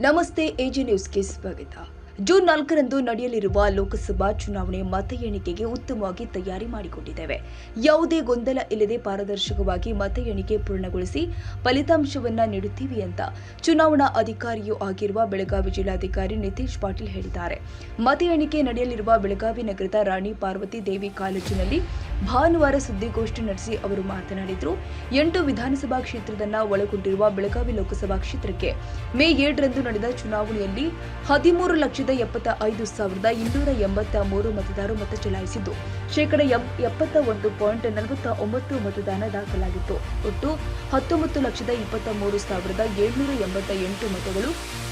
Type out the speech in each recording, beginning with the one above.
ನಮಸ್ತೆ ಎಜಿ ನ್ಯೂಸ್ಗೆ ಸ್ವಾಗತ. ಜೂನ್ 4ರಂದು ನಡೆಯಲಿರುವ ಲೋಕಸಭಾ ಚುನಾವಣೆ ಮತ ಎಣಿಕೆಗೆ ಉತ್ತಮವಾಗಿ ತಯಾರಿ ಮಾಡಿಕೊಂಡಿದ್ದೇವೆ. ಯಾವುದೇ ಗೊಂದಲ ಇಲ್ಲದೆ ಪಾರದರ್ಶಕವಾಗಿ ಮತ ಎಣಿಕೆ ಪೂರ್ಣಗೊಳಿಸಿ ಫಲಿತಾಂಶವನ್ನ ನೀಡುತ್ತೀವಿ ಅಂತ ಚುನಾವಣಾ ಅಧಿಕಾರಿಯೂ ಆಗಿರುವ ಬೆಳಗಾವಿ ಜಿಲ್ಲಾಧಿಕಾರಿ ನಿತೇಶ್ ಪಾಟೀಲ್ ಹೇಳಿದ್ದಾರೆ. ಮತ ಎಣಿಕೆ ನಡೆಯಲಿರುವ ಬೆಳಗಾವಿ ನಗರದ ರಾಣಿ ಪಾರ್ವತಿ ದೇವಿ ಕಾಲೇಜಿನಲ್ಲಿ ಭಾನುವಾರ ಸುದ್ದಿಗೋಷ್ಠಿ ನಡೆಸಿ ಅವರು ಮಾತನಾಡಿದರು. 8 ವಿಧಾನಸಭಾ ಕ್ಷೇತ್ರದನ್ನ ಒಳಗೊಂಡಿರುವ ಬೆಳಗಾವಿ ಲೋಕಸಭಾ ಕ್ಷೇತ್ರಕ್ಕೆ ಮೇ 7ರಂದು ನಡೆದ ಚುನಾವಣೆಯಲ್ಲಿ 13,75,283 ಮತದಾರರು ಮತ ಚಲಾಯಿಸಿದ್ದು ಶೇಕಡ 71.49 ಮತದಾನ ದಾಖಲಾಗಿತ್ತು. ಒಟ್ಟು 19,23,788 ಮತಗಳು.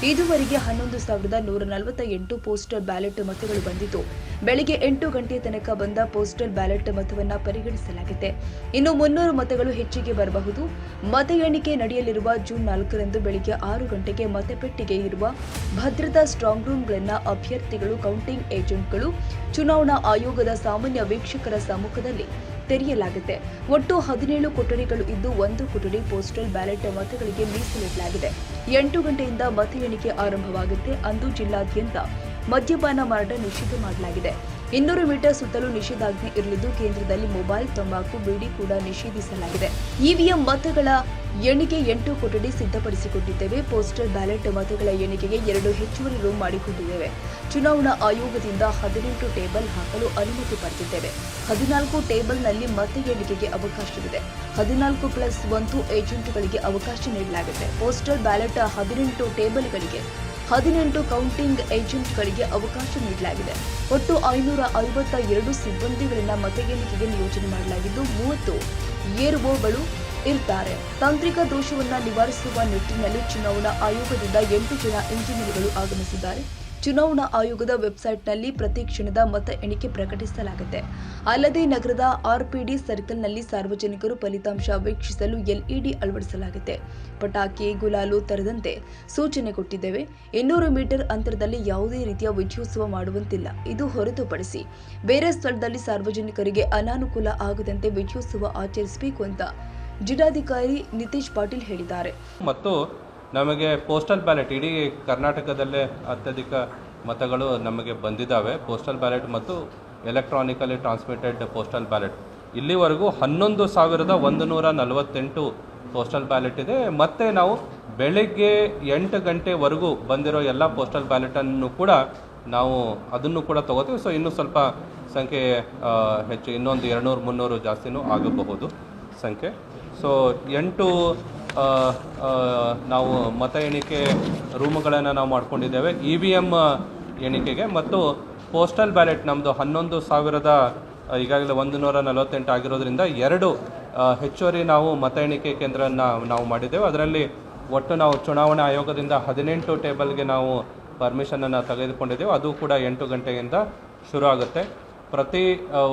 ಇದುವರೆಗೆ 11,148 ಪೋಸ್ಟಲ್ ಬ್ಯಾಲೆಟ್ ಮತಗಳು ಬಂದಿದ್ದು ಬೆಳಗ್ಗೆ 8 ಗಂಟೆ ತನಕ ಬಂದ ಪೋಸ್ಟಲ್ ಬ್ಯಾಲೆಟ್ ಮತವನ್ನ ಪರಿಗಣಿಸಲಾಗಿದೆ. ಇನ್ನು 300 ಮತಗಳು ಹೆಚ್ಚಿಗೆ ಬರಬಹುದು. ಮತ ಎಣಿಕೆ ನಡೆಯಲಿರುವ ಜೂನ್ 4ರಂದು ಬೆಳಗ್ಗೆ 6 ಗಂಟೆಗೆ ಮತಪೆಟ್ಟಿಗೆ ಇರುವ ಭದ್ರತಾ ಸ್ಟ್ರಾಂಗ್ ರೂಮ್ಗಳನ್ನು ಅಭ್ಯರ್ಥಿಗಳು, ಕೌಂಟಿಂಗ್ ಏಜೆಂಟ್ಗಳು, ಚುನಾವಣಾ ಆಯೋಗದ ಸಾಮಾನ್ಯ ವೀಕ್ಷಕರ ಸಮ್ಮುಖದಲ್ಲಿ ತೆರೆಯಲಾಗಿದೆ. ಒಟ್ಟು 17 ಕೊಠಡಿಗಳು ಇದ್ದು 1 ಕೊಠಡಿ ಪೋಸ್ಟಲ್ ಬ್ಯಾಲೆಟ್ ಮತಗಳಿಗೆ ಮೀಸಲಿಡಲಾಗಿದೆ. 8 ಗಂಟೆಯಿಂದ ಮತ ಎಣಿಕೆ ಆರಂಭವಾಗುತ್ತೆ. ಅಂದು ಜಿಲ್ಲಾದ್ಯಂತ ಮದ್ಯಪಾನ ಮಾರಾಟ ನಿಷೇಧ ಮಾಡಲಾಗಿದೆ. 200 ಮೀಟರ್ ಸುತ್ತಲೂ ನಿಷೇಧಾಜ್ಞೆ ಇರಲಿದ್ದು ಕೇಂದ್ರದಲ್ಲಿ ಮೊಬೈಲ್, ತಂಬಾಕು, ಬೀಡಿ ಕೂಡ ನಿಷೇಧಿಸಲಾಗಿದೆ. ಇವಿಎಂ ಮತಗಳ ಎಣಿಕೆ 8 ಕೊಠಡಿ ಸಿದ್ಧಪಡಿಸಿಕೊಂಡಿದ್ದೇವೆ. ಪೋಸ್ಟಲ್ ಬ್ಯಾಲೆಟ್ ಮತಗಳ ಎಣಿಕೆಗೆ 2 ಹೆಚ್ಚುವರಿ ರೂಮ್ ಮಾಡಿಕೊಂಡಿದ್ದೇವೆ. ಚುನಾವಣಾ ಆಯೋಗದಿಂದ 18 ಟೇಬಲ್ ಹಾಕಲು ಅನುಮತಿ ಪಡೆದಿದ್ದೇವೆ. 14 ಟೇಬಲ್ನಲ್ಲಿ ಮತ ಎಣಿಕೆಗೆ ಅವಕಾಶವಿದೆ. 14+1 ಏಜೆಂಟ್ಗಳಿಗೆ ಅವಕಾಶ ನೀಡಲಾಗಿದೆ. ಪೋಸ್ಟಲ್ ಬ್ಯಾಲೆಟ್ 18 ಟೇಬಲ್ಗಳಿಗೆ 18 ಕೌಂಟಿಂಗ್ ಏಜೆಂಟ್ಗಳಿಗೆ ಅವಕಾಶ ನೀಡಲಾಗಿದೆ. ಒಟ್ಟು 552 ಸಿಬ್ಬಂದಿಗಳನ್ನ ಮತ ಎಣಿಕೆಗೆ ನಿಯೋಜನೆ ಮಾಡಲಾಗಿದ್ದು 30 ಏರ್ಒಗಳು ಇರ್ತಾರೆ. ತಾಂತ್ರಿಕ ದೋಷವನ್ನ ನಿವಾರಿಸುವ ನಿಟ್ಟಿನಲ್ಲಿ ಚುನಾವಣಾ ಆಯೋಗದಿಂದ 8 ಜನ ಇಂಜಿನಿಯರ್ಗಳು ಆಗಮಿಸಿದ್ದಾರೆ. ಚುನಾವಣಾ ಆಯೋಗದ ವೆಬ್ಸೈಟ್ನಲ್ಲಿ ಪ್ರತಿ ಕ್ಷಣದ ಮತ ಎಣಿಕೆ ಪ್ರಕಟಿಸಲಾಗಿದೆ. ಅಲ್ಲದೆ ನಗರದ ಆರ್ಪಿಡಿ ಸರ್ಕಲ್ನಲ್ಲಿ ಸಾರ್ವಜನಿಕರು ಫಲಿತಾಂಶ ವೀಕ್ಷಿಸಲು ಎಲ್ಇಡಿ ಅಳವಡಿಸಲಾಗಿದೆ. ಪಟಾಕಿ, ಗುಲಾಲು ತರದಂತೆ ಸೂಚನೆ ಕೊಟ್ಟಿದ್ದೇವೆ. 200 ಮೀಟರ್ ಅಂತರದಲ್ಲಿ ಯಾವುದೇ ರೀತಿಯ ವಿಜಯೋತ್ಸವ ಮಾಡುವಂತಿಲ್ಲ. ಇದು ಹೊರತುಪಡಿಸಿ ಬೇರೆ ಸ್ಥಳದಲ್ಲಿ ಸಾರ್ವಜನಿಕರಿಗೆ ಅನಾನುಕೂಲ ಆಗದಂತೆ ವಿಜಯೋತ್ಸವ ಆಚರಿಸಬೇಕು ಅಂತ ಜಿಲ್ಲಾಧಿಕಾರಿ ನಿತೇಶ್ ಪಾಟೀಲ್ ಹೇಳಿದ್ದಾರೆ. ಮತ್ತು ನಮಗೆ ಪೋಸ್ಟಲ್ ಬ್ಯಾಲೆಟ್ ಇಡೀ ಕರ್ನಾಟಕದಲ್ಲೇ ಅತ್ಯಧಿಕ ಮತಗಳು ನಮಗೆ ಬಂದಿದ್ದಾವೆ. ಪೋಸ್ಟಲ್ ಬ್ಯಾಲೆಟ್ ಮತ್ತು ಎಲೆಕ್ಟ್ರಾನಿಕಲಿ ಟ್ರಾನ್ಸ್ಮಿಟೆಡ್ ಪೋಸ್ಟಲ್ ಬ್ಯಾಲೆಟ್ ಇಲ್ಲಿವರೆಗೂ 11,148 ಪೋಸ್ಟಲ್ ಬ್ಯಾಲೆಟ್ ಇದೆ. ಮತ್ತು ನಾವು ಬೆಳಗ್ಗೆ 8 ಗಂಟೆವರೆಗೂ ಬಂದಿರೋ ಎಲ್ಲ ಪೋಸ್ಟಲ್ ಬ್ಯಾಲೆಟನ್ನು ಕೂಡ ನಾವು ಅದನ್ನು ಕೂಡ ತಗೋತೀವಿ. ಸೊ ಇನ್ನೂ ಸ್ವಲ್ಪ ಸಂಖ್ಯೆ ಹೆಚ್ಚು, ಇನ್ನೊಂದು 200-300 ಜಾಸ್ತಿನೂ ಆಗಬಹುದು ಸಂಖ್ಯೆ. ಸೊ 8 ನಾವು ಮತ ಎಣಿಕೆ ರೂಮುಗಳನ್ನು ನಾವು ಮಾಡ್ಕೊಂಡಿದ್ದೇವೆ ಇವಿಎಂ ಎಣಿಕೆಗೆ. ಮತ್ತು ಪೋಸ್ಟಲ್ ಬ್ಯಾಲೆಟ್ ನಮ್ಮದು 11,000 ಈಗಾಗಲೇ 148 ಆಗಿರೋದ್ರಿಂದ 2 ಹೆಚ್ಚುವರಿ ನಾವು ಮತ ಎಣಿಕೆ ಕೇಂದ್ರನ ನಾವು ಮಾಡಿದ್ದೇವೆ. ಅದರಲ್ಲಿ ಒಟ್ಟು ನಾವು ಚುನಾವಣಾ ಆಯೋಗದಿಂದ 18 ಟೇಬಲ್ಗೆ ನಾವು ಪರ್ಮಿಷನನ್ನು ತೆಗೆದುಕೊಂಡಿದ್ದೇವೆ. ಅದು ಕೂಡ 8 ಗಂಟೆಯಿಂದ ಶುರು ಆಗುತ್ತೆ. ಪ್ರತಿ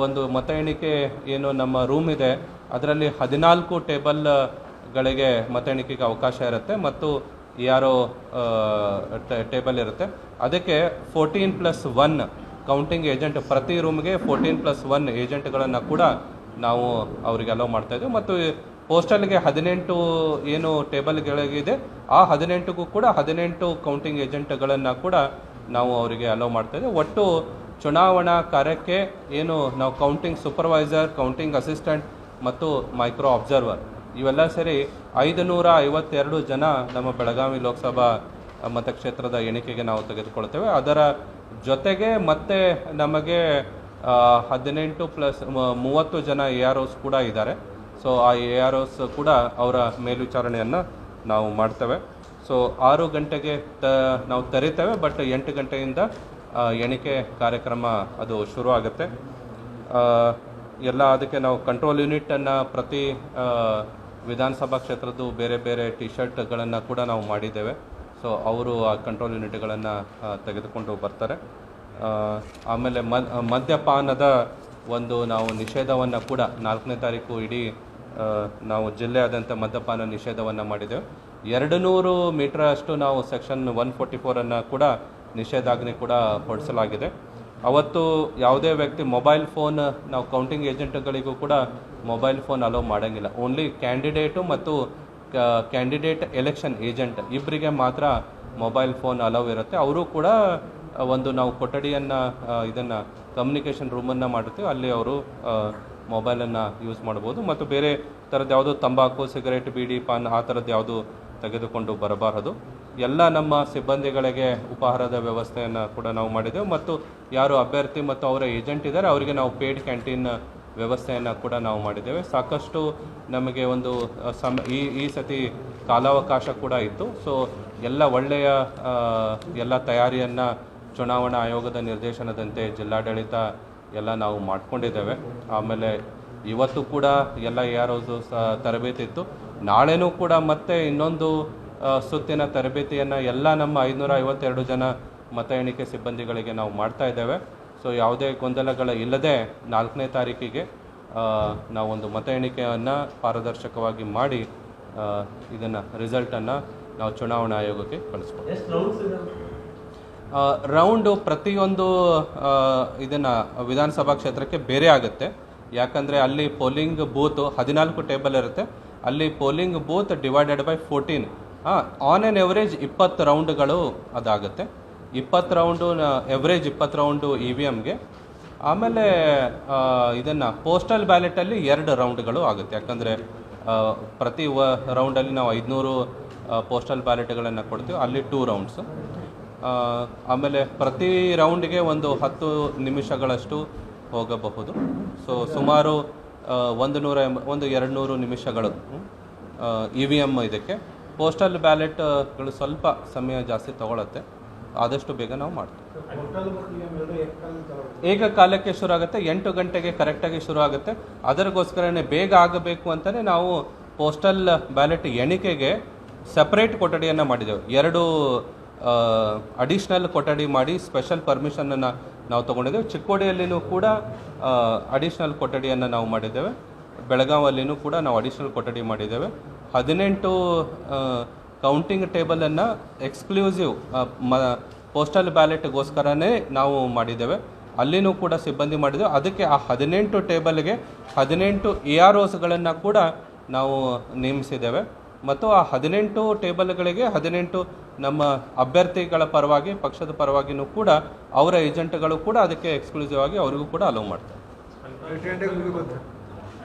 ಒಂದು ಮತ ಎಣಿಕೆ ಏನು ನಮ್ಮ ರೂಮ್ ಇದೆ ಅದರಲ್ಲಿ 14 ಟೇಬಲ್ಗಳಿಗೆ ಮತ ಎಣಿಕೆಗೆ ಅವಕಾಶ ಇರುತ್ತೆ ಮತ್ತು ಯಾರೋ ಟೇಬಲ್ ಇರುತ್ತೆ. ಅದಕ್ಕೆ 14+1 ಕೌಂಟಿಂಗ್ ಏಜೆಂಟ್, ಪ್ರತಿ ರೂಮ್ಗೆ 14+1 ಏಜೆಂಟ್ಗಳನ್ನು ಕೂಡ ನಾವು ಅವರಿಗೆ ಅಲೋ ಮಾಡ್ತಾಯಿದ್ದೀವಿ. ಮತ್ತು ಪೋಸ್ಟಲ್ಗೆ 18 ಏನು ಟೇಬಲ್ಗಳಿಗಿದೆ ಆ 18ಗೂ ಕೂಡ 18 ಕೌಂಟಿಂಗ್ ಏಜೆಂಟ್ಗಳನ್ನು ಕೂಡ ನಾವು ಅವರಿಗೆ ಅಲೋ ಮಾಡ್ತಾಯಿದ್ದೀವಿ. ಒಟ್ಟು ಚುನಾವಣಾ ಕಾರ್ಯಕ್ಕೆ ಏನು ನಾವು ಕೌಂಟಿಂಗ್ ಸೂಪರ್ವೈಸರ್, ಕೌಂಟಿಂಗ್ ಅಸಿಸ್ಟೆಂಟ್ ಮತ್ತು ಮೈಕ್ರೋ ಅಬ್ಸರ್ವರ್ ಇವೆಲ್ಲ ಸೇರಿ 552 ಜನ ನಮ್ಮ ಬೆಳಗಾವಿ ಲೋಕಸಭಾ ಮತಕ್ಷೇತ್ರದ ಎಣಿಕೆಗೆ ನಾವು ತೆಗೆದುಕೊಳ್ತೇವೆ. ಅದರ ಜೊತೆಗೆ ಮತ್ತೆ ನಮಗೆ 18+30 ಜನ AROs ಕೂಡ ಇದ್ದಾರೆ. ಸೊ ಆ AROs ಕೂಡ ಅವರ ಮೇಲ್ವಿಚಾರಣೆಯನ್ನು ನಾವು ಮಾಡ್ತೇವೆ. ಸೊ 6 ಗಂಟೆಗೆ ನಾವು ತೆರಿತೇವೆ, ಬಟ್ 8 ಗಂಟೆಯಿಂದ ಎಣಿಕೆ ಕಾರ್ಯಕ್ರಮ ಅದು ಶುರು ಆಗುತ್ತೆ. ಎಲ್ಲ ಅದಕ್ಕೆ ನಾವು ಕಂಟ್ರೋಲ್ ಯೂನಿಟನ್ನು ಪ್ರತಿ ವಿಧಾನಸಭಾ ಕ್ಷೇತ್ರದ್ದು ಬೇರೆ ಬೇರೆ ಟಿ-ಶರ್ಟ್ಗಳನ್ನು ಕೂಡ ನಾವು ಮಾಡಿದ್ದೇವೆ. ಸೊ ಅವರು ಆ ಕಂಟ್ರೋಲ್ ಯೂನಿಟ್ಗಳನ್ನು ತೆಗೆದುಕೊಂಡು ಬರ್ತಾರೆ. ಆಮೇಲೆ ಮದ್ಯಪಾನದ ಒಂದು ನಾವು ನಿಷೇಧವನ್ನು ಕೂಡ 4ನೇ ತಾರೀಕು ಇಡೀ ನಾವು ಜಿಲ್ಲೆಯಾದ್ಯಂತ ಮದ್ಯಪಾನ ನಿಷೇಧವನ್ನು ಮಾಡಿದ್ದೇವೆ. 200 ಮೀಟರ್ ಅಷ್ಟು ನಾವು ಸೆಕ್ಷನ್ 144 ಕೂಡ ನಿಷೇಧಾಜ್ಞೆ ಕೂಡ ಹೊರಡಿಸಲಾಗಿದೆ. ಅವತ್ತು ಯಾವುದೇ ವ್ಯಕ್ತಿ ಮೊಬೈಲ್ ಫೋನ್, ನಾವು ಕೌಂಟಿಂಗ್ ಏಜೆಂಟ್ಗಳಿಗೂ ಕೂಡ ಮೊಬೈಲ್ ಫೋನ್ ಅಲೋ ಮಾಡೋಂಗಿಲ್ಲ. ಓನ್ಲಿ ಕ್ಯಾಂಡಿಡೇಟು ಮತ್ತು ಕ್ಯಾಂಡಿಡೇಟ್ ಎಲೆಕ್ಷನ್ ಏಜೆಂಟ್ ಇಬ್ಬರಿಗೆ ಮಾತ್ರ ಮೊಬೈಲ್ ಫೋನ್ ಅಲೌ ಇರುತ್ತೆ. ಅವರು ಕೂಡ ಒಂದು ನಾವು ಕೊಠಡಿಯನ್ನು ಇದನ್ನು ಕಮ್ಯುನಿಕೇಷನ್ ರೂಮನ್ನು ಮಾಡಿರ್ತೀವಿ, ಅಲ್ಲಿ ಅವರು ಮೊಬೈಲನ್ನು ಯೂಸ್ ಮಾಡ್ಬೋದು. ಮತ್ತು ಬೇರೆ ಥರದ್ದು ಯಾವುದು ತಂಬಾಕು, ಸಿಗರೇಟ್, ಬೀಡಿ, ಪಾನ್ ಆ ಥರದ್ದು ಯಾವುದು ತೆಗೆದುಕೊಂಡು ಬರಬಾರದು. ಎಲ್ಲ ನಮ್ಮ ಸಿಬ್ಬಂದಿಗಳಿಗೆ ಉಪಹಾರದ ವ್ಯವಸ್ಥೆಯನ್ನು ಕೂಡ ನಾವು ಮಾಡಿದ್ದೆವು. ಮತ್ತು ಯಾರು ಅಭ್ಯರ್ಥಿ ಮತ್ತು ಅವರ ಏಜೆಂಟ್ ಇದ್ದಾರೆ ಅವರಿಗೆ ನಾವು ಪೇಯ್ಡ್ ಕ್ಯಾಂಟೀನ್ ವ್ಯವಸ್ಥೆಯನ್ನು ಕೂಡ ನಾವು ಮಾಡಿದ್ದೇವೆ. ಸಾಕಷ್ಟು ನಮಗೆ ಒಂದು ಈ ಸತಿ ಕಾಲಾವಕಾಶ ಕೂಡ ಇತ್ತು. ಸೊ ಎಲ್ಲ ಒಳ್ಳೆಯ ಎಲ್ಲ ತಯಾರಿಯನ್ನು ಚುನಾವಣಾ ಆಯೋಗದ ನಿರ್ದೇಶನದಂತೆ ಜಿಲ್ಲಾಡಳಿತ ಎಲ್ಲ ನಾವು ಮಾಡ್ಕೊಂಡಿದ್ದೇವೆ. ಆಮೇಲೆ ಇವತ್ತು ಕೂಡ ಎಲ್ಲ ಯಾರೋದು ತರಬೇತಿ ಇತ್ತು. ನಾಳೆನೂ ಕೂಡ ಮತ್ತೆ ಇನ್ನೊಂದು ಸುತ್ತಿನ ತರಬೇತಿಯನ್ನು ಎಲ್ಲ ನಮ್ಮ 552 ಜನ ಮತ ಎಣಿಕೆ ಸಿಬ್ಬಂದಿಗಳಿಗೆ ನಾವು ಮಾಡ್ತಾ ಇದ್ದೇವೆ. ಸೊ ಯಾವುದೇ ಗೊಂದಲಗಳ ಇಲ್ಲದೆ 4ನೇ ತಾರೀಕಿಗೆ ನಾವೊಂದು ಮತ ಎಣಿಕೆಯನ್ನು ಪಾರದರ್ಶಕವಾಗಿ ಮಾಡಿ ಇದನ್ನು ರಿಸಲ್ಟನ್ನು ನಾವು ಚುನಾವಣಾ ಆಯೋಗಕ್ಕೆ ಕಳಿಸ್ಕೊಡ್ತೀವಿ. ರೌಂಡು ಪ್ರತಿಯೊಂದು ಇದನ್ನು ವಿಧಾನಸಭಾ ಕ್ಷೇತ್ರಕ್ಕೆ ಬೇರೆ ಆಗುತ್ತೆ. ಯಾಕಂದರೆ ಅಲ್ಲಿ ಪೋಲಿಂಗ್ ಬೂತ್ 14 ಟೇಬಲ್ ಇರುತ್ತೆ. ಅಲ್ಲಿ polling booth divided by 14 on an average 20 ರೌಂಡ್ಗಳು ಅದಾಗುತ್ತೆ. 20 ರೌಂಡು ಎವರೇಜ್ 20 ರೌಂಡು EVMಗೆ. ಆಮೇಲೆ ಇದನ್ನು ಪೋಸ್ಟಲ್ ಬ್ಯಾಲೆಟಲ್ಲಿ 2 ರೌಂಡ್ಗಳು ಆಗುತ್ತೆ. ಯಾಕಂದರೆ ಪ್ರತಿ ರೌಂಡಲ್ಲಿ ನಾವು 500 ಪೋಸ್ಟಲ್ ಬ್ಯಾಲೆಟ್ಗಳನ್ನು ಕೊಡ್ತೀವಿ, ಅಲ್ಲಿ 2 ರೌಂಡ್ಸು. ಆಮೇಲೆ ಪ್ರತಿ ರೌಂಡಿಗೆ ಒಂದು 10 ನಿಮಿಷಗಳಷ್ಟು ಹೋಗಬಹುದು. ಸೊ ಸುಮಾರು 200 ನಿಮಿಷಗಳು EVM ಇದಕ್ಕೆ. ಪೋಸ್ಟಲ್ ಬ್ಯಾಲೆಟ್ಗಳು ಸ್ವಲ್ಪ ಸಮಯ ಜಾಸ್ತಿ ತಗೊಳುತ್ತೆ, ಆದಷ್ಟು ಬೇಗ ನಾವು ಮಾಡ್ತೀವಿ. ಏಕಕಾಲಕ್ಕೆ ಶುರು ಆಗುತ್ತೆ, 8 ಗಂಟೆಗೆ ಕರೆಕ್ಟಾಗಿ ಶುರು ಆಗುತ್ತೆ. ಅದಕ್ಕೋಸ್ಕರನೇ ಬೇಗ ಆಗಬೇಕು ಅಂತಲೇ ನಾವು ಪೋಸ್ಟಲ್ ಬ್ಯಾಲೆಟ್ ಎಣಿಕೆಗೆ ಸಪ್ರೇಟ್ ಕೊಠಡಿಯನ್ನು ಮಾಡಿದೆವು. 2 ಅಡಿಷ್ನಲ್ ಕೊಠಡಿ ಮಾಡಿ ಸ್ಪೆಷಲ್ ಪರ್ಮಿಷನನ್ನು ನಾವು ತೊಗೊಂಡಿದ್ದೇವೆ. ಚಿಕ್ಕೋಡಿಯಲ್ಲಿನೂ ಕೂಡ ಅಡಿಷ್ನಲ್ ಕೊಠಡಿಯನ್ನು ನಾವು ಮಾಡಿದ್ದೇವೆ. ಬೆಳಗಾವಲ್ಲಿನೂ ಕೂಡ ನಾವು ಅಡಿಷ್ನಲ್ ಕೊಠಡಿ ಮಾಡಿದ್ದೇವೆ. 18 ಕೌಂಟಿಂಗ್ ಟೇಬಲನ್ನು ಎಕ್ಸ್ಕ್ಲೂಸಿವ್ ಪೋಸ್ಟಲ್ ಬ್ಯಾಲೆಟ್ಗೋಸ್ಕರನೇ ನಾವು ಮಾಡಿದ್ದೇವೆ. ಅಲ್ಲಿನೂ ಕೂಡ ಸಿಬ್ಬಂದಿ ಮಾಡಿದ್ದೇವೆ. ಅದಕ್ಕೆ ಆ 18 ಟೇಬಲ್ಗೆ 18 AROಸ್ಗಳನ್ನು ಕೂಡ ನಾವು ನೇಮಿಸಿದ್ದೇವೆ. ಮತ್ತು ಆ 18 ಟೇಬಲ್ಗಳಿಗೆ 18 ನಮ್ಮ ಅಭ್ಯರ್ಥಿಗಳ ಪರವಾಗಿ, ಪಕ್ಷದ ಪರವಾಗಿಯೂ ಕೂಡ ಅವರ ಏಜೆಂಟ್ಗಳು ಕೂಡ ಅದಕ್ಕೆ ಎಕ್ಸ್ಕ್ಲೂಸಿವ್ ಆಗಿ ಅವರಿಗೂ ಕೂಡ ಅಲೋ ಮಾಡ್ತಾರೆ.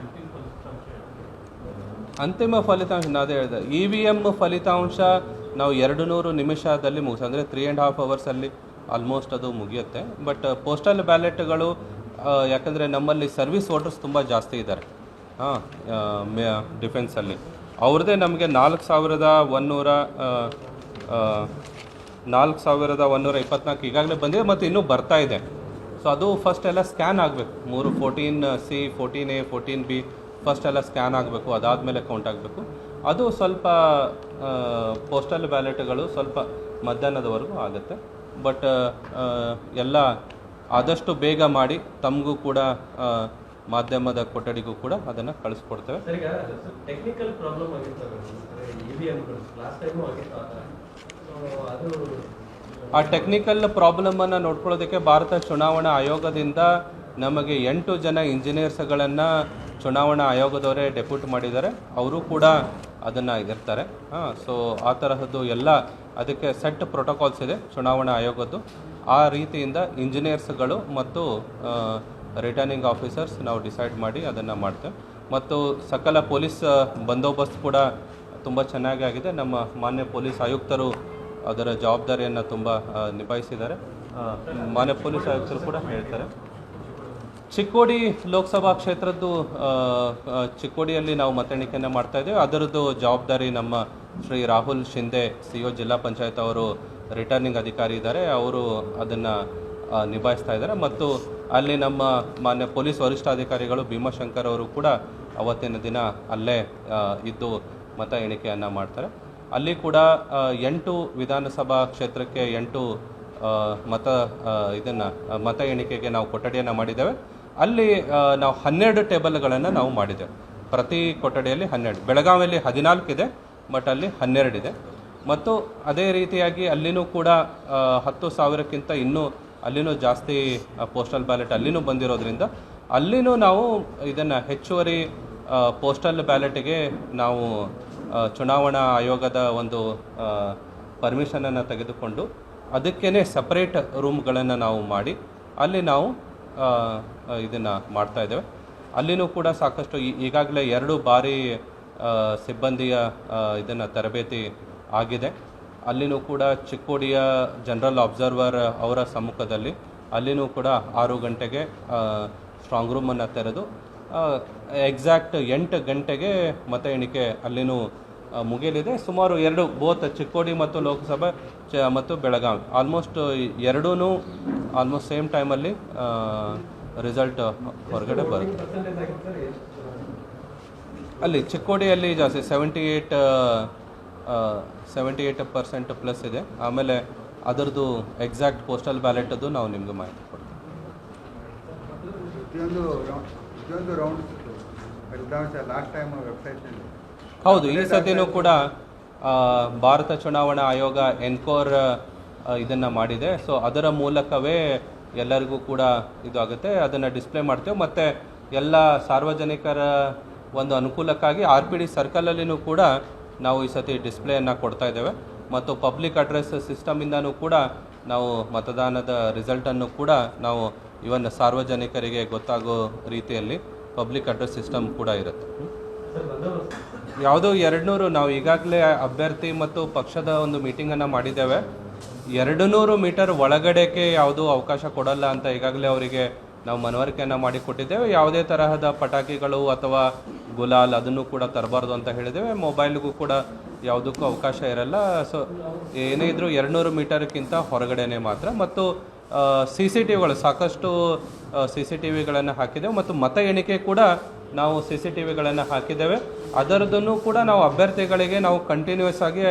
ಅಂತಿಮ ಫಲಿತಾಂಶ ಅದೇ ಹೇಳಿದೆ, EVM ಫಲಿತಾಂಶ ನಾವು 200 ನಿಮಿಷದಲ್ಲಿ ಮುಗಿಸ್ ಅಂದರೆ 3.5 ಅವರ್ಸಲ್ಲಿ ಆಲ್ಮೋಸ್ಟ್ ಅದು ಮುಗಿಯುತ್ತೆ. ಬಟ್ ಪೋಸ್ಟಲ್ ಬ್ಯಾಲೆಟ್ಗಳು ಯಾಕಂದರೆ ನಮ್ಮಲ್ಲಿ ಸರ್ವಿಸ್ ವೋಟರ್ಸ್ ತುಂಬ ಜಾಸ್ತಿ ಇದ್ದಾರೆ ಡಿಫೆನ್ಸಲ್ಲಿ. ಅವ್ರದ್ದೇ ನಮಗೆ 4,124 ಈಗಾಗಲೇ ಬಂದಿದೆ ಮತ್ತು ಇನ್ನೂ ಬರ್ತಾ ಇದೆ. ಸೊ ಅದು ಫಸ್ಟ್ ಎಲ್ಲ ಸ್ಕ್ಯಾನ್ ಆಗಬೇಕು. 14C, 14A, 14B ಫಸ್ಟ್ ಎಲ್ಲ ಸ್ಕ್ಯಾನ್ ಆಗಬೇಕು. ಅದಾದಮೇಲೆ ಕೌಂಟ್ ಆಗಬೇಕು. ಅದು ಸ್ವಲ್ಪ ಪೋಸ್ಟಲ್ ಬ್ಯಾಲೆಟ್ಗಳು ಸ್ವಲ್ಪ ಮಧ್ಯಾಹ್ನದವರೆಗೂ ಆಗುತ್ತೆ. ಬಟ್ ಎಲ್ಲ ಆದಷ್ಟು ಬೇಗ ಮಾಡಿ ತಮಗೂ ಕೂಡ ಮಾಧ್ಯಮದ ಕೊಠಡಿಗೂ ಕೂಡ ಅದನ್ನು ಕಳಿಸ್ಕೊಡ್ತೇವೆ. ಟೆಕ್ನಿಕಲ್ ಪ್ರಾಬ್ಲಮ್ ಆಗಿತ್ತು ಲಾಸ್ಟ್ ಟೈಮು ಆಗಿತ್ತು. ಆ ಟೆಕ್ನಿಕಲ್ ಪ್ರಾಬ್ಲಮನ್ನು ನೋಡ್ಕೊಳ್ಳೋದಕ್ಕೆ ಭಾರತ ಚುನಾವಣಾ ಆಯೋಗದಿಂದ ನಮಗೆ 8 ಜನ ಇಂಜಿನಿಯರ್ಸ್ಗಳನ್ನು ಚುನಾವಣಾ ಆಯೋಗದವರೇ ಡೆಪ್ಯೂಟ್ ಮಾಡಿದ್ದಾರೆ. ಅವರು ಕೂಡ ಅದನ್ನು ಇರ್ತಾರೆ. ಸೊ ಆ ತರಹದ್ದು ಎಲ್ಲ ಅದಕ್ಕೆ ಸೆಟ್ ಪ್ರೋಟೋಕಾಲ್ಸ್ ಇದೆ ಚುನಾವಣಾ ಆಯೋಗದ್ದು. ಆ ರೀತಿಯಿಂದ ಇಂಜಿನಿಯರ್ಸ್ಗಳು ಮತ್ತು ರಿಟರ್ನಿಂಗ್ ಆಫೀಸರ್ಸ್ ನಾವು ಡಿಸೈಡ್ ಮಾಡಿ ಅದನ್ನು ಮಾಡ್ತೇವೆ. ಮತ್ತು ಸಕಲ ಪೊಲೀಸ್ ಬಂದೋಬಸ್ತ್ ಕೂಡ ತುಂಬ ಚೆನ್ನಾಗಿ ಆಗಿದೆ. ನಮ್ಮ ಮಾನ್ಯ ಪೊಲೀಸ್ ಆಯುಕ್ತರು ಅದರ ಜವಾಬ್ದಾರಿಯನ್ನು ತುಂಬ ನಿಭಾಯಿಸಿದ್ದಾರೆ. ಮಾನ್ಯ ಪೊಲೀಸ್ ಆಯುಕ್ತರು ಕೂಡ ಹೇಳ್ತಾರೆ. ಚಿಕ್ಕೋಡಿ ಲೋಕಸಭಾ ಕ್ಷೇತ್ರದ್ದು ಚಿಕ್ಕೋಡಿಯಲ್ಲಿ ನಾವು ಮತ ಎಣಿಕೆಯನ್ನು ಮಾಡ್ತಾ ಇದ್ದೇವೆ. ಅದರದ್ದು ಜವಾಬ್ದಾರಿ ನಮ್ಮ ಶ್ರೀ ರಾಹುಲ್ ಶಿಂದೆ CO ಜಿಲ್ಲಾ ಪಂಚಾಯತ್ ಅವರು ರಿಟರ್ನಿಂಗ್ ಅಧಿಕಾರಿ ಇದ್ದಾರೆ. ಅವರು ಅದನ್ನು ನಿಭಾಯಿಸ್ತಾ ಇದ್ದಾರೆ. ಮತ್ತು ಅಲ್ಲಿ ನಮ್ಮ ಮಾನ್ಯ ಪೊಲೀಸ್ ವರಿಷ್ಠಾಧಿಕಾರಿಗಳು ಭೀಮಾಶಂಕರ್ ಅವರು ಕೂಡ ಅವತ್ತಿನ ದಿನ ಅಲ್ಲೇ ಇದ್ದು ಮತ ಎಣಿಕೆಯನ್ನು ಮಾಡ್ತಾರೆ. ಅಲ್ಲಿ ಕೂಡ 8 ವಿಧಾನಸಭಾ ಕ್ಷೇತ್ರಕ್ಕೆ 8 ಮತ ಎಣಿಕೆಗೆ ನಾವು ಕೊಠಡಿಯನ್ನು ಮಾಡಿದ್ದೇವೆ. ಅಲ್ಲಿ ನಾವು 12 ಟೇಬಲ್ಗಳನ್ನು ನಾವು ಮಾಡಿದ್ದೇವೆ. ಪ್ರತಿ ಕೊಠಡಿಯಲ್ಲಿ 12. ಬೆಳಗಾವಿಯಲ್ಲಿ 14 ಇದೆ, ಬಟ್ ಅಲ್ಲಿ 12 ಇದೆ. ಮತ್ತು ಅದೇ ರೀತಿಯಾಗಿ ಅಲ್ಲಿನೂ ಕೂಡ 10,000ಕ್ಕಿಂತ ಇನ್ನೂ ಅಲ್ಲಿನೂ ಜಾಸ್ತಿ ಪೋಸ್ಟಲ್ ಬ್ಯಾಲೆಟ್ ಅಲ್ಲಿನೂ ಬಂದಿರೋದ್ರಿಂದ ಅಲ್ಲಿನೂ ನಾವು ಇದನ್ನು ಹೆಚ್ಚುವರಿ ಪೋಸ್ಟಲ್ ಬ್ಯಾಲೆಟ್ಗೆ ನಾವು ಚುನಾವಣಾ ಆಯೋಗದ ಒಂದು ಪರ್ಮಿಷನನ್ನು ತೆಗೆದುಕೊಂಡು ಅದಕ್ಕೇ ಸಪ್ರೇಟ್ ರೂಮ್ಗಳನ್ನು ನಾವು ಮಾಡಿ ಅಲ್ಲಿ ನಾವು ಇದನ್ನು ಮಾಡ್ತಾಯಿದ್ದೇವೆ. ಅಲ್ಲಿನೂ ಕೂಡ ಸಾಕಷ್ಟು ಈಗಾಗಲೇ 2 ಬಾರಿ ಸಿಬ್ಬಂದಿಯ ಇದನ್ನು ತರಬೇತಿ ಆಗಿದೆ. ಅಲ್ಲಿನೂ ಕೂಡ ಚಿಕ್ಕೋಡಿಯ ಜನರಲ್ ಅಬ್ಸರ್ವರ್ ಅವರ ಸಮ್ಮುಖದಲ್ಲಿ ಅಲ್ಲಿನೂ ಕೂಡ 6 ಗಂಟೆಗೆ ಸ್ಟ್ರಾಂಗ್ ರೂಮನ್ನು ತೆರೆದು ಎಕ್ಸಾಕ್ಟ್ 8 ಗಂಟೆಗೆ ಮತ ಎಣಿಕೆ ಅಲ್ಲಿನೂ ಮುಗಿಯಲಿದೆ. ಸುಮಾರು 2 ಬೋತ್ ಚಿಕ್ಕೋಡಿ ಮತ್ತು ಲೋಕಸಭೆ ಮತ್ತು ಬೆಳಗಾವಿ ಆಲ್ಮೋಸ್ಟ್ ಎರಡೂ ಆಲ್ಮೋಸ್ಟ್ ಸೇಮ್ ಟೈಮಲ್ಲಿ ರಿಸಲ್ಟ್ ಹೊರಗಡೆ ಬರುತ್ತೆ. ಅಲ್ಲಿ ಚಿಕ್ಕೋಡಿಯಲ್ಲಿ ಜಾಸ್ತಿ 78% ಪ್ಲಸ್ ಇದೆ. ಆಮೇಲೆ ಅದರದ್ದು ಎಕ್ಸಾಕ್ಟ್ ಪೋಸ್ಟಲ್ ಬ್ಯಾಲೆಟದ್ದು ನಾವು ನಿಮಗೆ ಮಾಹಿತಿ ಕೊಡ್ತೀವಿ. ಹೌದು, ಈ ಸತಿನೂ ಕೂಡ ಭಾರತ ಚುನಾವಣಾ ಆಯೋಗ ಎನ್ಕೋರ್ ಇದನ್ನು ಮಾಡಿದೆ. ಸೊ ಅದರ ಮೂಲಕವೇ ಎಲ್ಲರಿಗೂ ಕೂಡ ಇದು ಆಗುತ್ತೆ. ಅದನ್ನು ಡಿಸ್ಪ್ಲೇ ಮಾಡ್ತೇವೆ ಮತ್ತು ಎಲ್ಲ ಸಾರ್ವಜನಿಕರ ಒಂದು ಅನುಕೂಲಕ್ಕಾಗಿ RPD ಸರ್ಕಲಲ್ಲಿನೂ ಕೂಡ ನಾವು ಈ ಸತಿ ಡಿಸ್ಪ್ಲೇಯನ್ನು ಕೊಡ್ತಾ ಇದ್ದೇವೆ ಮತ್ತು ಪಬ್ಲಿಕ್ ಅಡ್ರೆಸ್ ಸಿಸ್ಟಮಿಂದನೂ ಕೂಡ ನಾವು ಮತದಾನದ ರಿಸಲ್ಟನ್ನು ಕೂಡ ನಾವು ಇವನ್ ಸಾರ್ವಜನಿಕರಿಗೆ ಗೊತ್ತಾಗೋ ರೀತಿಯಲ್ಲಿ ಪಬ್ಲಿಕ್ ಅಡ್ರೆಸ್ ಸಿಸ್ಟಮ್ ಕೂಡ ಇರುತ್ತೆ. ಯಾವುದೋ 200 ನಾವು ಈಗಾಗಲೇ ಅಭ್ಯರ್ಥಿ ಮತ್ತು ಪಕ್ಷದ ಒಂದು ಮೀಟಿಂಗನ್ನು ಮಾಡಿದ್ದೇವೆ. 200 ಮೀಟರ್ ಒಳಗಡೆಗೆ ಯಾವುದೂ ಅವಕಾಶ ಕೊಡಲ್ಲ ಅಂತ ಈಗಾಗಲೇ ಅವರಿಗೆ ನಾವು ಮನವರಿಕೆಯನ್ನು ಮಾಡಿಕೊಟ್ಟಿದ್ದೇವೆ. ಯಾವುದೇ ತರಹದ ಪಟಾಕಿಗಳು ಅಥವಾ ಗುಲಾಲ್ ಅದನ್ನು ಕೂಡ ತರಬಾರ್ದು ಅಂತ ಹೇಳಿದ್ದೇವೆ. ಮೊಬೈಲ್ಗೂ ಕೂಡ ಯಾವುದಕ್ಕೂ ಅವಕಾಶ ಇರಲ್ಲ. ಸೊ ಏನೇ ಇದ್ದರೂ 200 ಮೀಟರ್ಗಿಂತ ಹೊರಗಡೆನೆ ಮಾತ್ರ. ಮತ್ತು CCTVಗಳು ಸಾಕಷ್ಟು CCTVಗಳನ್ನು ಹಾಕಿದ್ದೇವೆ ಮತ್ತು ಮತ ಎಣಿಕೆ ಕೂಡ ನಾವು CCTVಗಳನ್ನು ಹಾಕಿದ್ದೇವೆ. ಅದರದನ್ನು ಕೂಡ ನಾವು ಅಭ್ಯರ್ಥಿಗಳಿಗೆ ನಾವು ಕಂಟಿನ್ಯೂಸ್ ಆಗಿ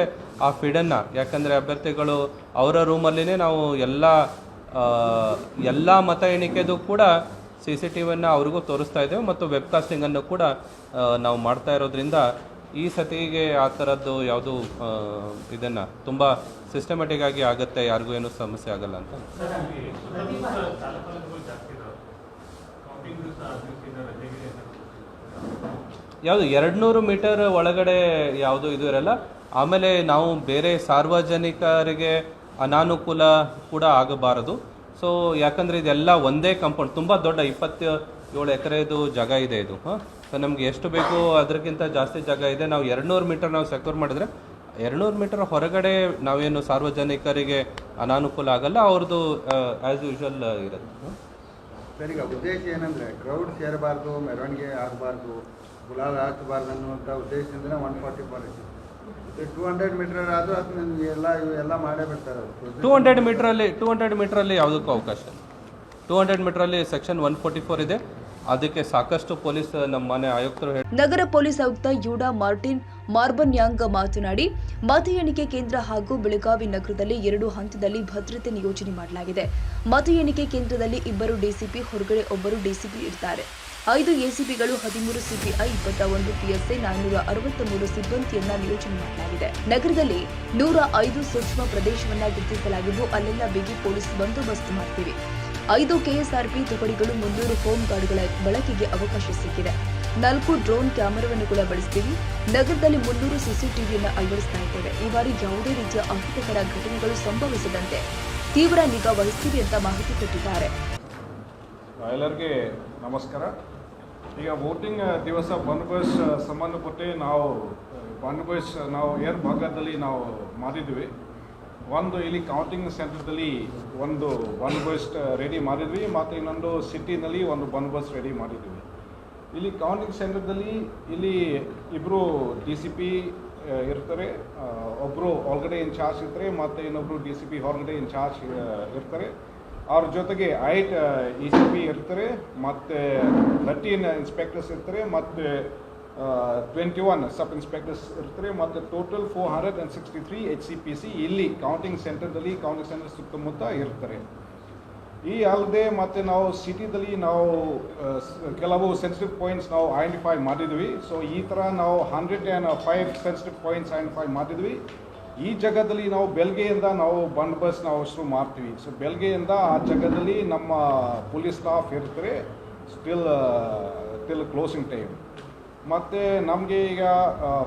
ಆ ಫೀಡನ್ನು, ಯಾಕಂದರೆ ಅಭ್ಯರ್ಥಿಗಳು ಅವರ ರೂಮಲ್ಲಿನೇ ನಾವು ಎಲ್ಲ ಮತ ಎಣಿಕೆದು ಕೂಡ CCTVಯನ್ನು ಅವ್ರಿಗೂ ತೋರಿಸ್ತಾ ಇದ್ದೇವೆ ಮತ್ತು ವೆಬ್ಕಾಸ್ಟಿಂಗನ್ನು ಕೂಡ ನಾವು ಮಾಡ್ತಾ ಇರೋದ್ರಿಂದ ಈ ಸತಿಗೆ ಆ ಥರದ್ದು ಯಾವುದು ಇದನ್ನು ತುಂಬ ಸಿಸ್ಟಮೆಟಿಕ್ ಆಗಿ ಆಗುತ್ತೆ, ಯಾರಿಗೂ ಏನೂ ಸಮಸ್ಯೆ ಆಗಲ್ಲ ಅಂತ. ಯಾವುದು 200 ಮೀಟರ್ ಒಳಗಡೆ ಯಾವುದು ಇದು ಇರಲ್ಲ. ಆಮೇಲೆ ನಾವು ಬೇರೆ ಸಾರ್ವಜನಿಕರಿಗೆ ಅನಾನುಕೂಲ ಕೂಡ ಆಗಬಾರದು. ಸೊ ಯಾಕಂದರೆ ಇದೆಲ್ಲ ಒಂದೇ ಕಾಂಪೌಂಡ್, ತುಂಬ ದೊಡ್ಡ 27 ಎಕರೆದು ಜಾಗ ಇದೆ ಇದು. ಸೊ ನಮಗೆ ಎಷ್ಟು ಬೇಕು ಅದಕ್ಕಿಂತ ಜಾಸ್ತಿ ಜಾಗ ಇದೆ. ನಾವು 200 ಮೀಟರ್ ನಾವು ಸೆಕ್ಯೂರ್ ಮಾಡಿದ್ರೆ 200 ಮೀಟರ್ ಹೊರಗಡೆ ನಾವೇನು ಸಾರ್ವಜನಿಕರಿಗೆ ಅನಾನುಕೂಲ ಆಗಲ್ಲ, ಅವ್ರದ್ದು ಆ್ಯಸ್ ಯೂಶುವಲ್ ಇರುತ್ತೆ. ಸರ್, ಈಗ ಉದ್ದೇಶ ಏನಂದರೆ ಕ್ರೌಡ್ ಸೇರಬಾರ್ದು, ಮೆರವಣಿಗೆ ಆಗಬಾರ್ದು, ಗುಲಾಲ್ ಹಾಕಬಾರ್ದು ಅನ್ನುವಂಥ ಉದ್ದೇಶದಿಂದ 144 200 ಮೀಟರ್ ಆದರೂ ಅದು ಎಲ್ಲ ಮಾಡೇ ಬಿಡ್ತಾರೆ. 200 ಮೀಟ್ರಲ್ಲಿ ಯಾವುದಕ್ಕೂ ಅವಕಾಶ ಇಲ್ಲ. 200 ಮೀಟ್ರಲ್ಲಿ ಸೆಕ್ಷನ್ 144 ಇದೆ. ಅದಕ್ಕೆ ಸಾಕಷ್ಟು ಪೊಲೀಸ್ ನಮ್ಮ ಮನೆ ಆಯುಕ್ತರು ನಗರ ಪೊಲೀಸ್ ಆಯುಕ್ತ ಯೂಡಾ ಮಾರ್ಟಿನ್ ಮಾರ್ಬನ್ಯಾಂಗ್ ಮಾತನಾಡಿ, ಮತ ಎಣಿಕೆ ಕೇಂದ್ರ ಹಾಗೂ ಬೆಳಗಾವಿ ನಗರದಲ್ಲಿ 2 ಹಂತದಲ್ಲಿ ಭದ್ರತೆ ನಿಯೋಜನೆ ಮಾಡಲಾಗಿದೆ. ಮತ ಎಣಿಕೆ ಕೇಂದ್ರದಲ್ಲಿ 2 ಡಿಸಿಪಿ, ಹೊರಗಡೆ 1 ಡಿಸಿಪಿ ಇರ್ತಾರೆ. 5 ಎಸಿಪಿಗಳು, 13 ಸಿಪಿಐ, 21 PSI, 463 ಸಿಬ್ಬಂದಿಯನ್ನ ನಿಯೋಜನೆ ಮಾಡಲಾಗಿದೆ. ನಗರದಲ್ಲಿ 105 ಸೂಕ್ಷ್ಮ ಪ್ರದೇಶವನ್ನ ಗುರುತಿಸಲಾಗಿದ್ದು ಅಲ್ಲೆಲ್ಲ ಬಿಗಿ ಪೊಲೀಸ್ ಬಂದೋಬಸ್ತ್ ಮಾಡ್ತೀವಿ. 5 KSRP ತುಕಡಿಗಳು, 300 ಹೋಮ್ ಗಾರ್ಡ್ಗಳ ಬಳಕೆಗೆ ಅವಕಾಶ ಸಿಕ್ಕಿದೆ. 4 ಡ್ರೋನ್ ಕ್ಯಾಮೆರಾವನ್ನು ಕೂಡ ಬಳಸ್ತೀವಿ. ನಗರದಲ್ಲಿ 300 CCTVಯನ್ನು ಅಳವಡಿಸ್ತಾ ಇದ್ದೇವೆ. ಈ ಬಾರಿ ಯಾವುದೇ ರೀತಿಯ ಅಹಿತಕರ ಘಟನೆಗಳು ಸಂಭವಿಸದಂತೆ ತೀವ್ರ ನಿಗಾ ವಹಿಸ್ತೀವಿ ಅಂತ ಮಾಹಿತಿ ಕೊಟ್ಟಿದ್ದಾರೆ. ಎಲ್ಲರಿಗೆ ನಮಸ್ಕಾರ. ಈಗ ವೋಟಿಂಗ್ ದಿವಸ ಬಂದೋಬಸ್ತ್ ಸಂಬಂಧಪಟ್ಟ ನಾವು ಏನು ಭಾಗದಲ್ಲಿ ನಾವು ಮಾಡಿದ್ವಿ. ಒಂದು ಇಲ್ಲಿ ಕೌಂಟಿಂಗ್ ಸೆಂಟರ್ದಲ್ಲಿ ಒಂದು ಬಂದೋಬಸ್ತ್ ರೆಡಿ ಮಾಡಿದ್ವಿ ಮತ್ತು ಇನ್ನೊಂದು ಸಿಟಿನಲ್ಲಿ ಒಂದು ಬಂದೋಬಸ್ತ್ ರೆಡಿ ಮಾಡಿದ್ವಿ. ಇಲ್ಲಿ ಕೌಂಟಿಂಗ್ ಸೆಂಟರ್ದಲ್ಲಿ ಇಲ್ಲಿ 2 DCP ಇರ್ತಾರೆ, ಒಬ್ಬರು ಒಳಗಡೆ ಇನ್ಚಾರ್ಜ್ ಇರ್ತಾರೆ ಮತ್ತು ಇನ್ನೊಬ್ಬರು DCP ಹೊರಗಡೆ ಇನ್ಚಾರ್ಜ್ ಇರ್ತಾರೆ. ಅವ್ರ ಜೊತೆಗೆ 8 ECP ಇರ್ತಾರೆ ಮತ್ತು 13 ಇನ್ಸ್ಪೆಕ್ಟರ್ಸ್ ಇರ್ತಾರೆ ಮತ್ತು 21 ಸಬ್ ಇನ್ಸ್ಪೆಕ್ಟರ್ಸ್ ಇರ್ತಾರೆ ಮತ್ತು ಟೋಟಲ್ 463 HCPC ಇಲ್ಲಿ ಕೌಂಟಿಂಗ್ ಸೆಂಟರ್ದಲ್ಲಿ ಸುತ್ತಮುತ್ತ ಇರ್ತಾರೆ. ಈ ಅಲ್ಲದೆ ಮತ್ತು ನಾವು ಸಿಟಿದಲ್ಲಿ ನಾವು ಕೆಲವು ಸೆನ್ಸಿಟಿವ್ ಪಾಯಿಂಟ್ಸ್ ನಾವು ಐಡೆಂಟಿಫೈ ಮಾಡಿದ್ವಿ. ಸೊ ಈ ಥರ ನಾವು 105 ಸೆನ್ಸಿಟಿವ್ ಪಾಯಿಂಟ್ಸ್ ಐಡೆಂಟಿಫೈ ಮಾಡಿದ್ವಿ. ಈ ಜಾಗದಲ್ಲಿ ನಾವು ಬೆಳಗ್ಗೆಯಿಂದ ನಾವು ಬಂದೋಬಸ್ತ್ ನಾವು ಶುರು ಮಾಡ್ತೀವಿ. ಸೊ ಬೆಳಗ್ಗೆಯಿಂದ ಆ ಜಾಗದಲ್ಲಿ ನಮ್ಮ ಪೊಲೀಸ್ ಸ್ಟಾಫ್ ಇರ್ತಾರೆ ಟಿಲ್ ಕ್ಲೋಸಿಂಗ್ ಟೈಮ್. ಮತ್ತು ನಮಗೆ ಈಗ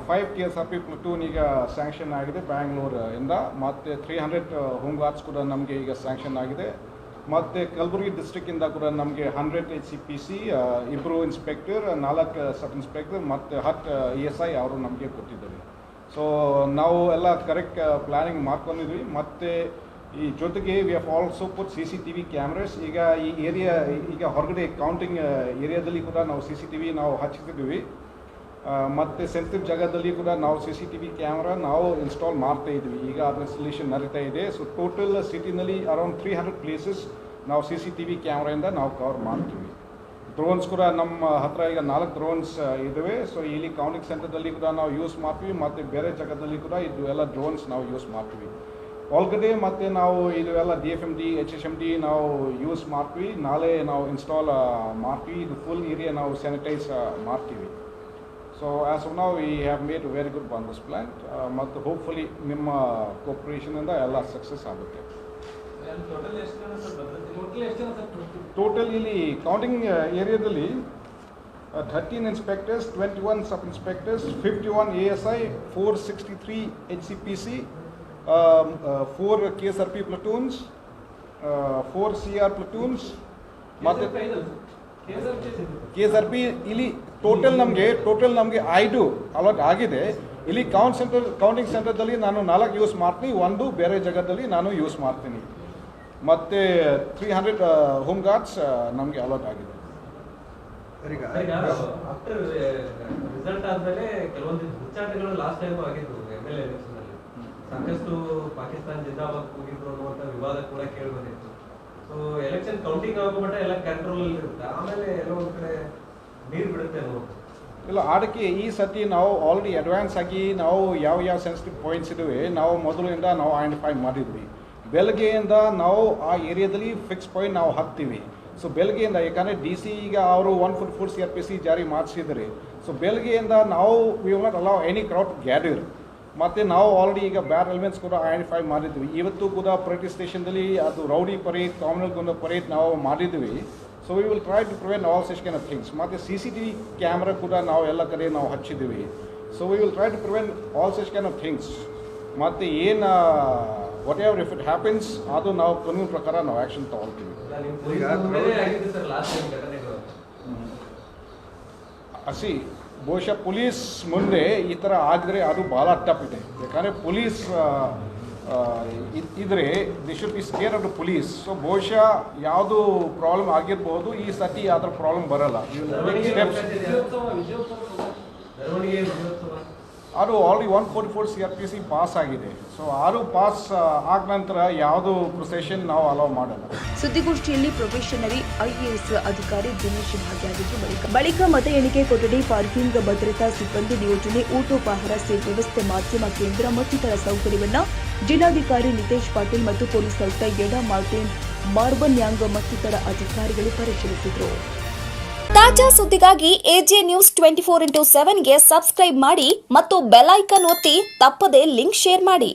5 KSRP ಪ್ಲಟೂನ್ ಈಗ ಸ್ಯಾಂಕ್ಷನ್ ಆಗಿದೆ ಬ್ಯಾಂಗ್ಳೂರಿಂದ, ಮತ್ತು 300 ಹೋಮ್ ಗಾರ್ಡ್ಸ್ ಕೂಡ ನಮಗೆ ಈಗ ಸ್ಯಾಂಕ್ಷನ್ ಆಗಿದೆ. ಮತ್ತು ಕಲಬುರಗಿ ಡಿಸ್ಟ್ರಿಕ್ಕಿಂದ ಕೂಡ ನಮಗೆ 100 HCPC, 2 ಇನ್ಸ್ಪೆಕ್ಟರ್, 4 ಸಬ್ ಇನ್ಸ್ಪೆಕ್ಟರ್ ಮತ್ತು 10 ESI ಅವರು ನಮಗೆ ಕೊಟ್ಟಿದ್ದಾರೆ. ಸೊ ನಾವು ಎಲ್ಲ ಕರೆಕ್ಟ್ ಪ್ಲ್ಯಾನಿಂಗ್ ಮಾಡ್ಕೊಂಡಿದ್ವಿ. ಮತ್ತು ಈ ಜೊತೆಗೆ we have also put CCTV cameras. ಈಗ ಈ ಏರಿಯಾ ಈಗ ಹೊರಗಡೆ ಕೌಂಟಿಂಗ್ ಏರಿಯಾದಲ್ಲಿ ಕೂಡ ನಾವು CCTV ನಾವು ಹಚ್ಚಿದ್ದೀವಿ. ಮತ್ತು ಸೆನ್ಸಿಟಿವ್ ಜಾಗದಲ್ಲಿ ಕೂಡ ನಾವು CCTV ಕ್ಯಾಮ್ರಾ ನಾವು ಇನ್ಸ್ಟಾಲ್ ಮಾಡ್ತಾ ಇದ್ವಿ. ಈಗ ಅದರ ಇನ್ಸ್ಟಾಲೇಷನ್ ನಡೀತಾ ಇದೆ. ಸೊ ಟೋಟಲ್ ಸಿಟಿನಲ್ಲಿ ಅರೌಂಡ್ 300 ಪ್ಲೇಸಸ್ ನಾವು CCTV ಕ್ಯಾಮ್ರಾಯಿಂದ ನಾವು ಕವರ್ ಮಾಡ್ತೀವಿ. ಡ್ರೋನ್ಸ್ ಕೂಡ ನಮ್ಮ ಹತ್ರ ಈಗ 4 ಡ್ರೋನ್ಸ್ ಇದ್ದಾವೆ. ಸೊ ಇಲ್ಲಿ ಕೌಂಟಿಂಗ್ ಸೆಂಟರ್ದಲ್ಲಿ ಕೂಡ ನಾವು ಯೂಸ್ ಮಾಡ್ತೀವಿ, ಮತ್ತು ಬೇರೆ ಜಾಗದಲ್ಲಿ ಕೂಡ ಇದು ಎಲ್ಲ ಡ್ರೋನ್ಸ್ ನಾವು ಯೂಸ್ ಮಾಡ್ತೀವಿ ಒಳಗಡೆ. ಮತ್ತು ನಾವು ಇದು ಎಲ್ಲ DFMD, HSMD ನಾವು ಯೂಸ್ ಮಾಡ್ತೀವಿ. ನಾಳೆ ನಾವು ಇನ್ಸ್ಟಾಲ್ ಮಾಡ್ತೀವಿ. ಇದು ಫುಲ್ ಏರಿಯಾ ನಾವು ಸ್ಯಾನಿಟೈಸ್ ಮಾಡ್ತೀವಿ. ಸೊ ಆ್ಯಸ್ ಆಫ್ ನಾವು we have made very good ಬಂದೋಬಸ್ತ್ ಪ್ಲ್ಯಾನ್. ಮತ್ತು ಹೋಪ್ಫುಲಿ ನಿಮ್ಮ ಕೋಪ್ರೇಷನಿಂದ ಎಲ್ಲ ಸಕ್ಸಸ್ ಆಗುತ್ತೆ. ಟೋಟಲ್ ಇಲ್ಲಿ ಕೌಂಟಿಂಗ್ ಏರಿಯಾದಲ್ಲಿ 13 ಇನ್ಸ್ಪೆಕ್ಟರ್ಸ್, 21 ಸಬ್ inspectors, 51 ASI, 463 HCPC, 4 KSRP platoons, 4 CR platoons ಮತ್ತು KSRP ಇಲ್ಲಿ ಟೋಟಲ್ ನಮಗೆ 5 ಅಲಾಟ್ ಆಗಿದೆ. ಇಲ್ಲಿ ಕೌಂಟಿಂಗ್ ಸೆಂಟರ್ದಲ್ಲಿ ನಾನು 4 ಯೂಸ್ ಮಾಡ್ತೀನಿ, 1 ಬೇರೆ ಜಾಗದಲ್ಲಿ ನಾನು ಯೂಸ್ ಮಾಡ್ತೀನಿ. ಮತ್ತು 300 ಹೋಮ್ ಗಾರ್ಡ್ಸ್ ನಮಗೆ ಅಲಾಟ್ ಆಗಿದೆ. ಆಫ್ಟರ್ ರಿಸಲ್ಟ್ ಆದಮೇಲೆ ಕೆಲವೊಂದು ಹುಚ್ಚಾಟಗಳು ಲಾಸ್ಟ್ ಟೈಮ್ ಆಗಿದ್ವು MLA ಎಲೆಕ್ಷನ್ ಅಲ್ಲಿ. ಸಾಕಷ್ಟು ಪಾಕಿಸ್ತಾನ ಜಿಂದಾಬಾದ್ ಹೋಗಿದ್ರು ಅನ್ನುವಂಥ ವಿವಾದ ಕೂಡ ಕೇಳಿ ಬಂದಿತ್ತು. ಸೊ ಎಲೆಕ್ಷನ್ ಕೌಂಟಿಂಗ್ ಆಗೋಮಟ್ಟ ಎಲ್ಲ ಕಂಟ್ರೋಲ್ ಅಲ್ಲಿ ಇರುತ್ತೆ, ಆಮೇಲೆ ಎಲ್ಲೋ ಒಂದು ಕಡೆ ನೀರು ಬಿಡುತ್ತೆ ಅನ್ನೋದು. ಇಲ್ಲ, ಅದಕ್ಕೆ ಈ ಸತಿ ನಾವು ಆಲ್ರೆಡಿ ಅಡ್ವಾನ್ಸ್ ಆಗಿ ನಾವು ಯಾವ ಸೆನ್ಸಿಟಿವ್ ಪಾಯಿಂಟ್ಸ್ ಇದ್ದಾವೆ ನಾವು ಮೊದಲಿಂದ ನಾವು ಐಡೆಂಟಿಫೈ ಮಾಡಿದ್ವಿ. ಬೆಳಗ್ಗೆಯಿಂದ ನಾವು ಆ ಏರಿಯಾದಲ್ಲಿ ಫಿಕ್ಸ್ ಪಾಯಿಂಟ್ ನಾವು ಹಾಕ್ತೀವಿ. ಸೊ ಬೆಳಗ್ಗೆಯಿಂದ, ಯಾಕಂದರೆ DC ಈಗ ಅವರು 144 CRPC ಜಾರಿ ಮಾಡಿಸಿದ್ದಾರೆ. ಸೊ ಬೆಳಗ್ಗೆಯಿಂದ ನಾವು we will not allow any crowd gather. ಮತ್ತು ನಾವು ಆಲ್ರೆಡಿ ಈಗ ಬ್ಯಾಡ್ ಎಲಿಮೆಂಟ್ಸ್ ಕೂಡ ಐಡೆಂಟಿಫೈ ಮಾಡಿದ್ವಿ. ಇವತ್ತು ಕೂಡ ಪ್ರತಿ ಸ್ಟೇಷನ್ದಲ್ಲಿ ಅದು ರೌಡಿ ಪರೇಡ್, ಕಾಮನಲ್ ಗುಂಡ ಪರೇಡ್ ನಾವು ಮಾಡಿದ್ವಿ. So we will try to prevent all such kind of things. ಮತ್ತು CCTV ಕ್ಯಾಮ್ರಾ ಕೂಡ ನಾವು ಎಲ್ಲ ಕಡೆ ನಾವು ಹಚ್ಚಿದ್ದೀವಿ. So we will try to prevent all such kind of things. ಮತ್ತು ಏನು whatever if it happens ಅದು ನಾವು ಕಾನೂನು ಪ್ರಕಾರ ನಾವು ಆ್ಯಕ್ಷನ್ ತಗೊಳ್ತೀವಿ. ಬಹುಶಃ ಪೊಲೀಸ್ ಮುಂದೆ ಈ ಥರ ಆದರೆ ಅದು ಭಾಳ ತಪ್ಪಿದೆ. ಯಾಕಂದರೆ ಪೊಲೀಸ್ ಇದ್ರೆ the should be scare of the police. So ಬಹುಶಃ ಯಾವುದು ಪ್ರಾಬ್ಲಮ್ ಆಗಿರ್ಬೋದು, ಈ ಸತಿ ಆ ಥರ ಪ್ರಾಬ್ಲಮ್ ಬರಲ್ಲ. ಅದು ಆಲ್ರೆಡಿ 144 CRPC ಪಾಸ್ ಆಗಿದೆ. ಸೊ ಆರು ಪಾಸ್ ಆದ ನಂತರ ಯಾವುದು ಪ್ರೊಸೆಷನ್ ನಾವು ಅಲೌ ಮಾಡಲ್ಲ. ಸುದ್ದಿಗೋಷ್ಠಿಯಲ್ಲಿ ಪ್ರೊಬೆಷನರಿ IAS ಅಧಿಕಾರಿ ದಿನೇಶ್ ಭಾಗಿಯಾಗಿದ್ದು, ಬಳಿಕ ಮತ ಎಣಿಕೆ ಕೊಠಡಿ, ಪಾರ್ಕಿಂಗ್, ಭದ್ರತಾ ಸಿಬ್ಬಂದಿ ನಿಯೋಜನೆ, ಊಟೋಪಹಾರ ವ್ಯವಸ್ಥೆ, ಮಾಧ್ಯಮ ಕೇಂದ್ರ ಮತ್ತಿತರ ಸೌಕರ್ಯವನ್ನ ಜಿಲ್ಲಾಧಿಕಾರಿ ನಿತೇಶ್ ಪಾಟೀಲ್ ಮತ್ತು ಪೊಲೀಸ್ ಆಯುಕ್ತ ಎಡಾ ಮಾರ್ಬನ್ಯಾಂಗ್ ಮತ್ತಿತರ ಅಧಿಕಾರಿಗಳು ಪರಿಶೀಲಿಸಿದರು. ತಾಜಾ ಸುದ್ದಿಗಾಗಿ AJ ನ್ಯೂಸ್ 24/7ಗೆ ಸಬ್ಸ್ಕ್ರೈಬ್ ಮಾಡಿ ಮತ್ತು ಬೆಲ್ ಐಕಾನ್ ಒತ್ತಿ ತಪ್ಪದೇ ಲಿಂಕ್ ಶೇರ್ ಮಾಡಿ.